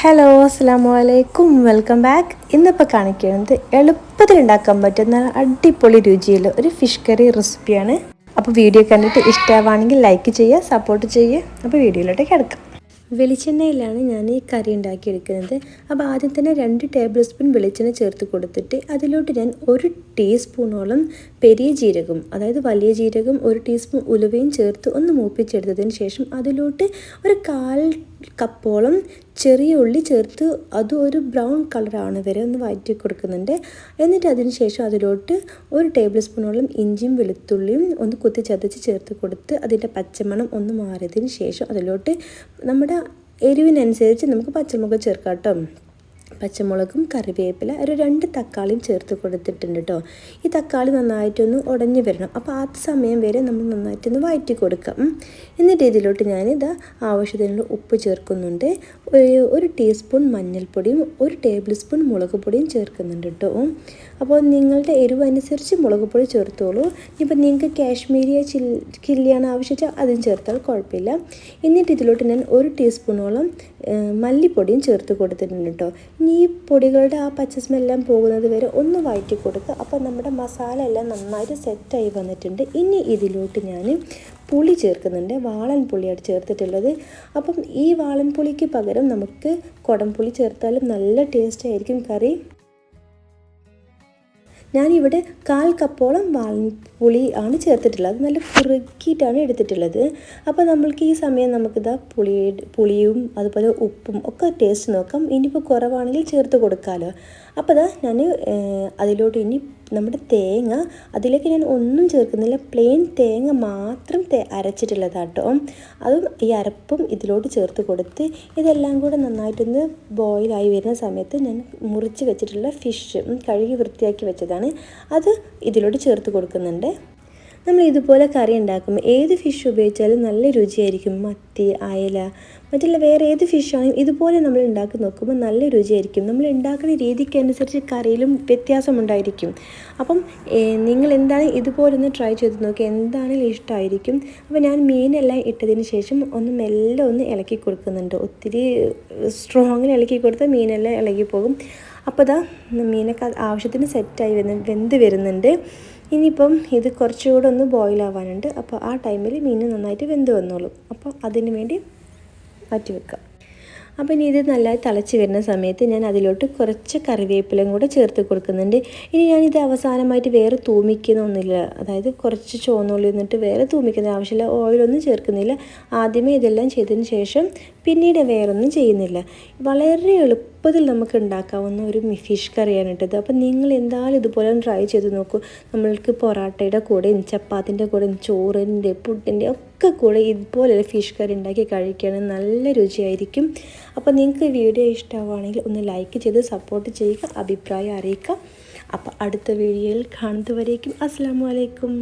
Hello അസ്സലാമു അലൈക്കും welcome back. ഇന്നിപ്പോൾ കാണിക്കുന്നത് എളുപ്പത്തിൽ ഉണ്ടാക്കാൻ പറ്റുന്ന അടിപൊളി രുചിയുള്ള ഒരു ഫിഷ് കറി റെസിപ്പിയാണ്. അപ്പോൾ വീഡിയോ കണ്ടിട്ട് ഇഷ്ടമാണെങ്കിൽ ലൈക്ക് ചെയ്യുക, സപ്പോർട്ട് ചെയ്യുക. അപ്പോൾ വീഡിയോയിലോട്ട് കിടക്കാം. വെളിച്ചെണ്ണയിലാണ് ഞാൻ ഈ കറി ഉണ്ടാക്കിയെടുക്കുന്നത്. അപ്പോൾ ആദ്യം തന്നെ 2 ടേബിൾ സ്പൂൺ വെളിച്ചെണ്ണ ചേർത്ത് കൊടുത്തിട്ട് അതിലോട്ട് ഞാൻ 1 ടീസ്പൂണോളം പെരിയ ജീരകം, അതായത് വലിയ ജീരകം, 1 ടീസ്പൂൺ ഉലുവയും ചേർത്ത് ഒന്ന് മൂപ്പിച്ചെടുത്തതിന് ശേഷം അതിലോട്ട് ഒരു 1/4 കപ്പോളം ചെറിയ ഉള്ളി ചേർത്ത് അത് ഒരു ബ്രൗൺ കളറാണ് വരെ ഒന്ന് വഴറ്റി കൊടുക്കുന്നുണ്ട്. എന്നിട്ട് അതിന് ശേഷം അതിലോട്ട് 1 ടേബിൾ സ്പൂണോളം ഇഞ്ചിയും വെളുത്തുള്ളിയും ഒന്ന് കുത്തി ചതച്ച് ചേർത്ത് കൊടുത്ത് അതിൻ്റെ പച്ചമണം ഒന്ന് മാറിയതിന് ശേഷം അതിലോട്ട് നമ്മുടെ എരിവിനനുസരിച്ച് നമുക്ക് പച്ചമുളക് ചേർക്കാം കേട്ടോ. പച്ചമുളകും കറിവേപ്പില, ഒരു 2 തക്കാളിയും ചേർത്ത് കൊടുത്തിട്ടുണ്ട് കേട്ടോ. ഈ തക്കാളി നന്നായിട്ടൊന്ന് ഉടഞ്ഞു വരണം. അപ്പോൾ ആ സമയം വരെ നമ്മൾ നന്നായിട്ടൊന്ന് വഴറ്റി കൊടുക്കാം. എന്നിട്ട് ഇതിലോട്ട് ഞാനിത് ആവശ്യത്തിനുള്ള ഉപ്പ് ചേർക്കുന്നുണ്ട്. 1 ടീസ്പൂൺ മഞ്ഞൾപ്പൊടിയും 1 ടേബിൾ സ്പൂൺ മുളക് പൊടിയും ചേർക്കുന്നുണ്ട് കേട്ടോ. അപ്പോൾ നിങ്ങളുടെ എരിവ് അനുസരിച്ച് മുളക് പൊടി ചേർത്തോളൂ. ഇപ്പം നിങ്ങൾക്ക് കാശ്മീരിയ ചില്ലിയാണ് ആവശ്യമിച്ചാൽ അതും ചേർത്താൽ കുഴപ്പമില്ല. എന്നിട്ട് ഇതിലോട്ട് ഞാൻ 1 ടീസ്പൂണോളം മല്ലിപ്പൊടിയും ചേർത്ത് കൊടുത്തിട്ടുണ്ട് കേട്ടോ. ഇനി ഈ പൊടികളുടെ ആ പച്ച സ്മെല്ലാം പോകുന്നത് വരെ ഒന്ന് വഴറ്റി കൊടുക്കുക. അപ്പോൾ നമ്മുടെ മസാല എല്ലാം നന്നായിട്ട് സെറ്റായി വന്നിട്ടുണ്ട്. ഇനി ഇതിലോട്ട് ഞാൻ പുളി ചേർക്കുന്നുണ്ട്. വാളൻ പുളിയാണ് ചേർത്തിട്ടുള്ളത്. അപ്പം ഈ വാളൻ പുളിക്ക് പകരം നമുക്ക് കുടംപുളി ചേർത്താലും നല്ല ടേസ്റ്റ് ആയിരിക്കും കറി. ഞാനിവിടെ 1/4 കപ്പോളം വാളൻപുളി ആണ് ചേർത്തിട്ടുള്ളത്. നല്ല കുറുക്കിയിട്ടാണ് എടുത്തിട്ടുള്ളത്. അപ്പോൾ നമ്മൾക്ക് ഈ സമയം നമുക്കിതാ പുളിയും അതുപോലെ ഉപ്പും ഒക്കെ ടേസ്റ്റ് നോക്കാം. ഇനിയിപ്പോൾ കുറവാണെങ്കിൽ ചേർത്ത് കൊടുക്കാമല്ലോ. അപ്പോൾ ഇതാ ഞാൻ അതിലോട്ട് ഇനി നമ്മുടെ തേങ്ങ, അതിലേക്ക് ഞാൻ ഒന്നും ചേർക്കുന്നില്ല, പ്ലെയിൻ തേങ്ങ മാത്രം അരച്ചിട്ടുള്ളതാണ് കേട്ടോ. അതും ഈ അരപ്പും ഇതിലോട്ട് ചേർത്ത് കൊടുത്ത് ഇതെല്ലാം കൂടെ നന്നായിട്ടൊന്ന് ബോയിലായി വരുന്ന സമയത്ത് ഞാൻ മുറിച്ച് വെച്ചിട്ടുള്ള ഫിഷ് കഴുകി വൃത്തിയാക്കി വെച്ചതാണ്, അത് ഇതിലോട്ട് ചേർത്ത് കൊടുക്കുന്നുണ്ട്. നമ്മൾ ഇതുപോലെ കറി ഉണ്ടാക്കുമ്പോൾ ഏത് ഫിഷ് ഉപയോഗിച്ചാലും നല്ല രുചിയായിരിക്കും. മത്തി, അയല, മറ്റുള്ള വേറെ ഏത് ഫിഷാണെങ്കിലും ഇതുപോലെ നമ്മൾ ഉണ്ടാക്കി നോക്കുമ്പോൾ നല്ല രുചിയായിരിക്കും. നമ്മൾ ഉണ്ടാക്കുന്ന രീതിക്കനുസരിച്ച് കറിയിലും വ്യത്യാസമുണ്ടായിരിക്കും. അപ്പം നിങ്ങൾ എന്താണ് ഇതുപോലെ ഒന്ന് ട്രൈ ചെയ്ത് നോക്കുക, എന്താണെങ്കിലും ഇഷ്ടമായിരിക്കും. അപ്പോൾ ഞാൻ മീനെല്ലാം ഇട്ടതിന് ശേഷം ഒന്ന് മെല്ലെ ഒന്ന് ഇളക്കി കൊടുക്കുന്നുണ്ട്. ഒത്തിരി സ്ട്രോങ്ങിൽ ഇളക്കി കൊടുത്താൽ മീനെല്ലാം ഇളകി പോകും. അപ്പോൾ ഇതാ മീനൊക്കെ ആവശ്യത്തിന് സെറ്റായി വെന്ത് വരുന്നുണ്ട്. ഇനിയിപ്പം ഇത് കുറച്ചുകൂടെ ഒന്ന് ബോയിലാവാനുണ്ട്. അപ്പോൾ ആ ടൈമിൽ മീൻ നന്നായിട്ട് വെന്ത് വന്നോളും. അപ്പോൾ അതിന് വേണ്ടി മാറ്റി വെക്കാം. അപ്പോൾ ഇനി ഇത് നല്ലതായി തിളച്ച് വരുന്ന സമയത്ത് ഞാൻ അതിലോട്ട് കുറച്ച് കറിവേപ്പിലയും കൂടെ ചേർത്ത് കൊടുക്കുന്നുണ്ട്. ഇനി ഞാനിത് അവസാനമായിട്ട് വേറെ തൂമിക്കുന്നൊന്നുമില്ല, അതായത് കുറച്ച് ചുവന്നുള്ളി എന്നിട്ട് വേറെ തൂമിക്കുന്ന ആവശ്യമില്ല, ഓയിലൊന്നും ചേർക്കുന്നില്ല. ആദ്യമേ ഇതെല്ലാം ചെയ്തതിന് ശേഷം പിന്നീട് വേറൊന്നും ചെയ്യുന്നില്ല. വളരെ എളുപ്പത്തിൽ നമുക്ക് ഉണ്ടാക്കാവുന്ന ഒരു ഫിഷ് കറിയാണ് ഇട്ടത്. അപ്പോൾ നിങ്ങൾ എന്തായാലും ഇതുപോലെ ട്രൈ ചെയ്ത് നോക്കൂ. നമ്മൾക്ക് പൊറാട്ടയുടെ കൂടെയും ചപ്പാത്തിൻ്റെ കൂടെയും ചോറിൻ്റെ പുട്ടിൻ്റെ ഒക്കെ കൂടെ ഇതുപോലെയുള്ള ഫിഷ് കറി ഉണ്ടാക്കി കഴിക്കുകയാണെങ്കിൽ നല്ല രുചിയായിരിക്കും. അപ്പോൾ നിങ്ങൾക്ക് വീഡിയോ ഇഷ്ടമാവുകയാണെങ്കിൽ ഒന്ന് ലൈക്ക് ചെയ്ത് സപ്പോർട്ട് ചെയ്യുക, അഭിപ്രായം അറിയിക്കുക. അപ്പോൾ അടുത്ത വീഡിയോയിൽ കാണുന്നതുവരേക്കും അസ്സലാമു അലൈക്കും.